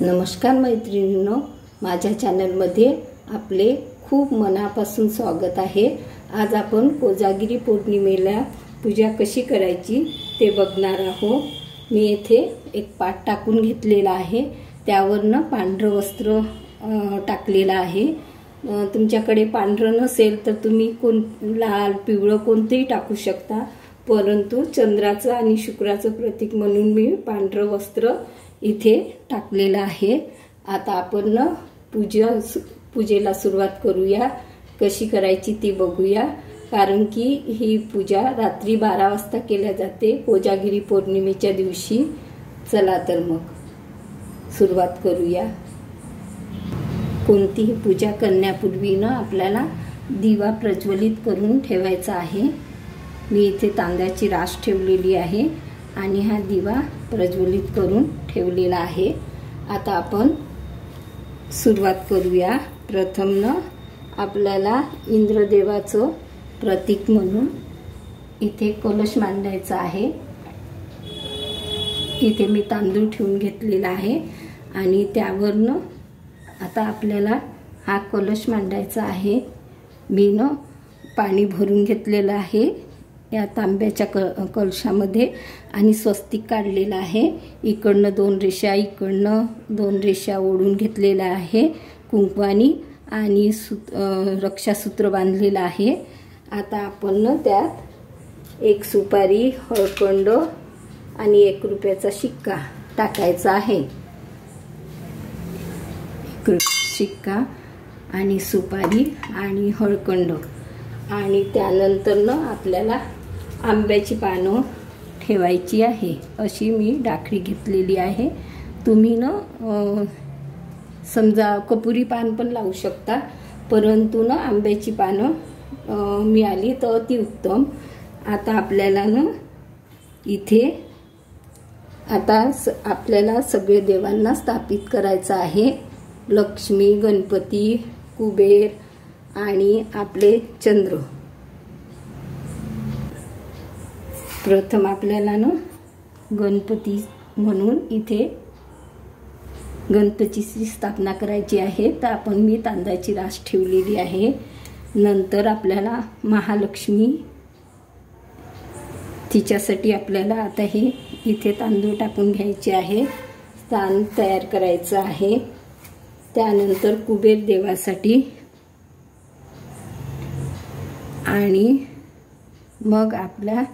नमस्कार मैत्रिणींनो, माझ्या चॅनलमध्ये आपले खूप मनापासून स्वागत आहे। आज आपण कोजागिरी पौर्णिमेला पूजा कशी करायची ते बघणार आहोत। मी येथे एक पाट टाकून घेतलेला आहे, त्यावरनं पांढरं वस्त्र टाकलेलं आहे। तुमच्याकडे पांढरं नसेल तर तुम्ही लाल पिवळं कोणतेही टाकू शकता, परंतु चंद्राचं आणि शुक्राचं प्रतीक म्हणून मी पांढरं वस्त्र इथे टाकलेलं आहे। आता आपण पूजेला सुरुवात करूया। कशी करायची ती बघूया, कारण की ही पूजा रात्री 12 वाजता केल्या जाते कोजागिरी पौर्णिमेच्या दिवशी। चला तर मग सुरुवात करूया। कोणतीही पूजा करण्यापूर्वी आपल्याला दिवा प्रज्वलित करून ठेवायचा आहे। मी इथे तांदळाची रास ठेवलेली आहे आणि हा दिवा प्रज्वलित करून ठेवलेला आहे। आता आपण सुरुवात करूया। प्रथम आपल्याला इंद्रदेवाचं प्रतीक म्हणून इथे कलश मांडायचा आहे। इथे मी तांदूळ ठेवून घेतलेला आहे आणि त्यावर आता आपल्याला हा कलश मांडायचा आहे। मी पाणी भरून घेतलेलं आहे या तांब्याच्या कलशामध्ये आणि स्वस्तिक काढलेला आहे। इकडनं 2 रेषा, इकडनं 2 रेषा ओढून घेतलेला आहे कुंकवानी आणि रक्षासूत्र बांधलेलं आहे। आता आपण त्यात 1 सुपारी, हळकुंड आणि 1 रुपयाचा शिक्का टाकायचा आहे। 1 शिक्का आणि सुपारी आणि हळकुंड, आणि त्यानंतर आपल्याला आंब्याची पानं ठेवायची आहे। अशी मी डाकळी घेतलेली आहे। तुम्ही समजा कपुरी पान पण लावू शकता, परंतु आंब्याची पानं मिळाली तर अतिउत्तम। आता आपल्याला इथे आपल्याला सगळे देवांना स्थापित करायचं आहे। लक्ष्मी, गणपती, कुबेर आणि आपले चंद्र। प्रथम आपल्याला गणपती म्हणून इथे गणपतीची स्थापना करायची आहे। तर मी तांदळाची रास ठेवलेली आहे। नंतर आपल्याला महालक्ष्मी, तिच्यासाठी आपल्याला आता हे इथे तांदूळ टाकून घ्यायचे आहे, स्थान तयार करायचं आहे। त्यानंतर कुबेर देवासाठी आणि मग आपल्या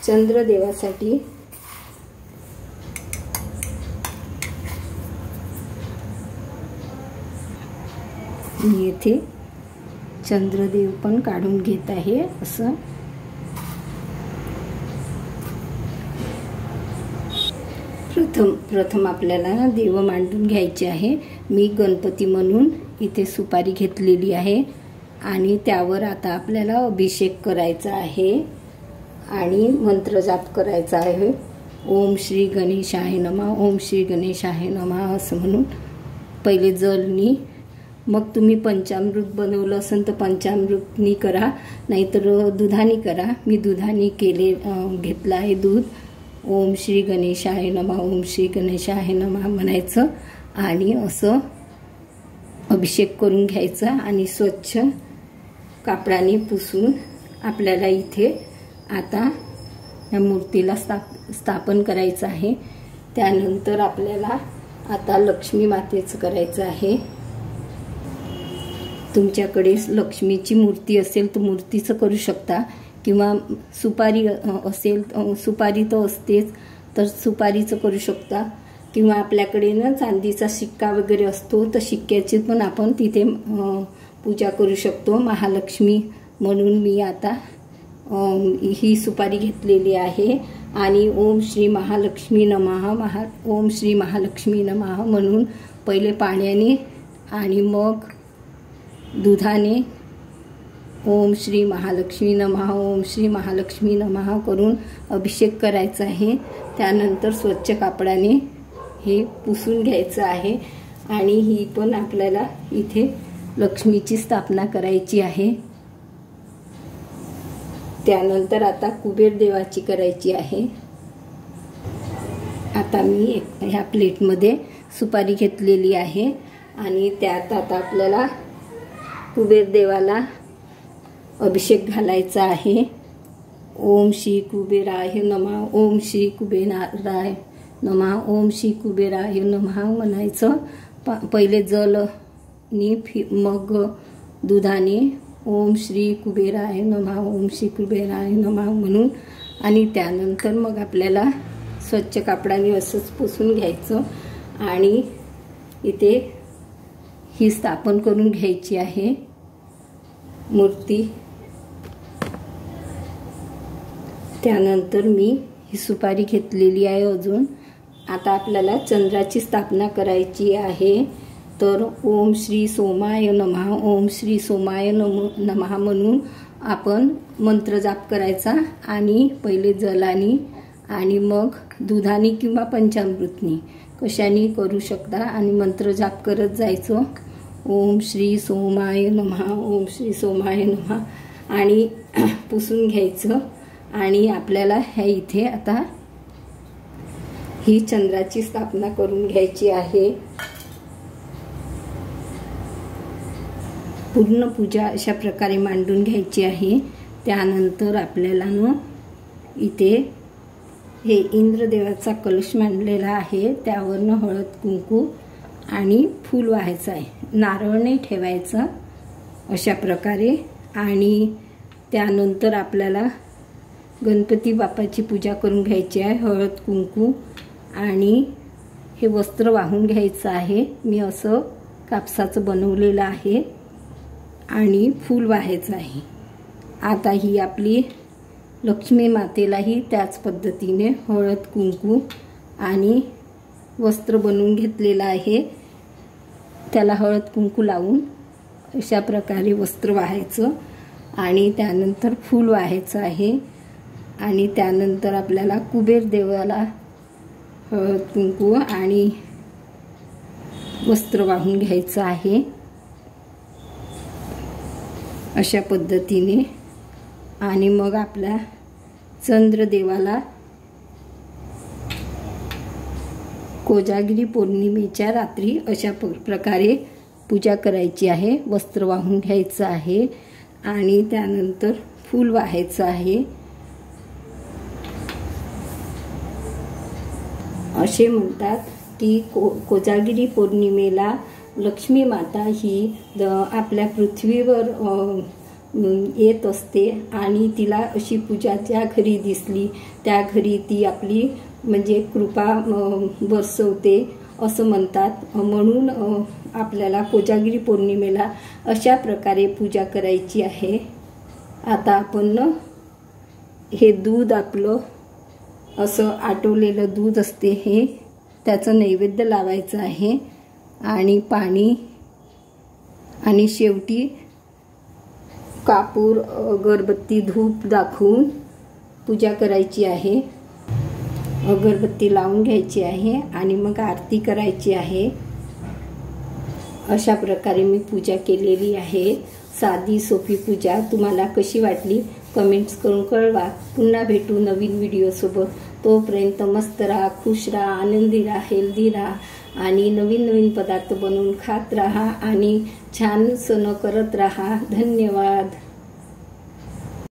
चंद्रदेवासाठी मी येथे चंद्रदेव पण काढून घेत आहे। असं प्रथम आपल्याला देव मांडून घ्यायचे आहे। मी गणपती म्हणून इथे सुपारी घेतलेली आहे आणि त्यावर आता आपल्याला अभिषेक करायचा आहे आणि मंत्र जाप करायचा आहे। ओम श्री गणेशाय नमः, ओम श्री गणेशाय नमः असं म्हणून पहिले जलनी, मग तुम्ही पंचामृत बनवलं असेल तर पंचामृतनी करा, नाहीतर दुधानी करा। मी दुधानी घेतलं आहे दूध। ओम श्री गणेशाय नमः, ओम श्री गणेशाय नमः म्हणायचं आणि असं अभिषेक करून घ्यायचा आणि स्वच्छ कापडाने पुसून आपल्याला इथे आता या मूर्तीला स्थापन करायचं आहे। त्यानंतर आपल्याला आता लक्ष्मी मातेचं करायचं आहे। तुमच्याकडे लक्ष्मीची मूर्ती असेल तर मूर्तीचं करू शकता, किंवा सुपारी असेल, सुपारी तर असतेच तर सुपारीचं करू शकता, किंवा आपल्याकडे चांदीचा शिक्का वगैरे असतो तर शिक्क्याची पण आपण तिथे पूजा करू शकतो। महालक्ष्मी म्हणून मी आता ही सुपारी घेतलेली आहे आणि ओम श्री महालक्ष्मी नमः, ओम श्री महालक्ष्मी नमः म्हणून पहिले पाण्याने आणि मग दुधाने ओम श्री महालक्ष्मी नमः, ओम श्री महालक्ष्मी नमः करून अभिषेक करायचा आहे। त्यानंतर स्वच्छ कापडाने हे पुसून घ्यायचं आहे आणि ही पण आपल्याला इथे लक्ष्मीची स्थापना करायची आहे। त्यानंतर आता कुबेर देवाची करायची आहे। आता मी ह्या प्लेटमध्ये सुपारी घेतलेली आहे आणि त्यात आता आपल्याला कुबेर देवाला अभिषेक घालायचा आहे। ओम श्री कुबेराय नमः, ओम श्री कुबेराय नमः, ओम श्री कुबेराय नमः म्हणायचं। पहिले जलनी मग दुधाने ओम श्री कुबेराय नमः, ओम श्री कुबेराय नमः म्हणून आणि त्यानंतर मग आपल्याला स्वच्छ कापडाने असंच पुसून घ्यायचं आणि इथे ही स्थापन करून घ्यायची आहे मूर्ती। त्यानंतर मी ही सुपारी घेतलेली आहे अजून। आता आपल्याला चंद्राची स्थापना करायची आहे, तर ओम श्री सोमाय नमः, ओम श्री सोमाय नमः म्हणून आपण मंत्र जाप करायचा आणि पहिले जलानी आणि मग दुधानी किंवा पंचामृतनी कशानी करू शकता आणि मंत्र जाप करत जायचं। ओम श्री सोमाय नमः, ओम श्री सोमाय नमः आणि पुसून घ्यायचं आणि आपल्याला ह्या इथे आता ही चंद्राची स्थापना करून घ्यायची आहे। पूर्ण पूजा अशा प्रकारे मांडून घ्यायची आहे। त्यानंतर आपल्याला इथे हे इंद्रदेवाचा कलश मांडलेला आहे, त्यावरनं हळद कुंकू आणि फूल व्हायचं आहे, नारळ नाही ठेवायचं अशा प्रकारे। आणि त्यानंतर आपल्याला गणपती बाप्पाची पूजा करून घ्यायची आहे। हळद कुंकू आणि हे वस्त्र वाहून घ्यायचं आहे, मी असं कापसाचं बनवलेलं आहे आणि फूल व्हायचं आहे। आता ही आपली लक्ष्मी मातेलाही त्याच पद्धतीने हळद कुंकू आणि वस्त्र बनवून घेतलेलं आहे, त्याला हळद कुंकू लावून अशा प्रकारे वस्त्र वाहायचं आणि त्यानंतर फूल वाहायचं आहे। आणि त्यानंतर आपल्याला कुबेर देवाला हळद कुंकू आणि वस्त्र वाहून घ्यायचं आहे अशा पद्धतीने। आणि मग आपल्या चंद्रदेवाला कोजागिरी पौर्णिमेच्या रात्री अशा प्रकारे पूजा करायची आहे। वस्त्र वाहून घ्यायचं आहे आणि त्यानंतर फूल वाहायचं आहे। असे म्हणतात की कोजागिरी पौर्णिमेला लक्ष्मी माता ही आपल्या पृथ्वीवर येत असते आणि तिला अशी पूजा ज्या घरी दिसली त्या घरी ती आपली म्हणजे कृपा बरसवते असं म्हणतात। म्हणून आपल्याला कोजागिरी पौर्णिमेला अशा प्रकारे पूजा करायची आहे। आता आपण हे दूध आपलं असं आटवलेलं दूध असते हे त्याचं नैवेद्य लावायचं आहे आणि पाणी आणि शेवटी कापूर अगरबत्ती धूप दाखवून पूजा करायची आहे। अगरबत्ती लावून घ्यायची आहे आणि मग आरती करायची आहे। अशा प्रकारे मी पूजा केलेली आहे, साधी सोपी पूजा। तुम्हाला कशी वाटली कमेंट्स करून कळवा। पुन्हा भेटू नवीन व्हिडिओ सोबत, तोपर्यंत मस्त राहा, खुश राहा, आनंदी राहा, हेल्दी राहा आणि नवीन नवीन पदार्थ बनवून खात राहा आणि छान सण करत राहा। धन्यवाद।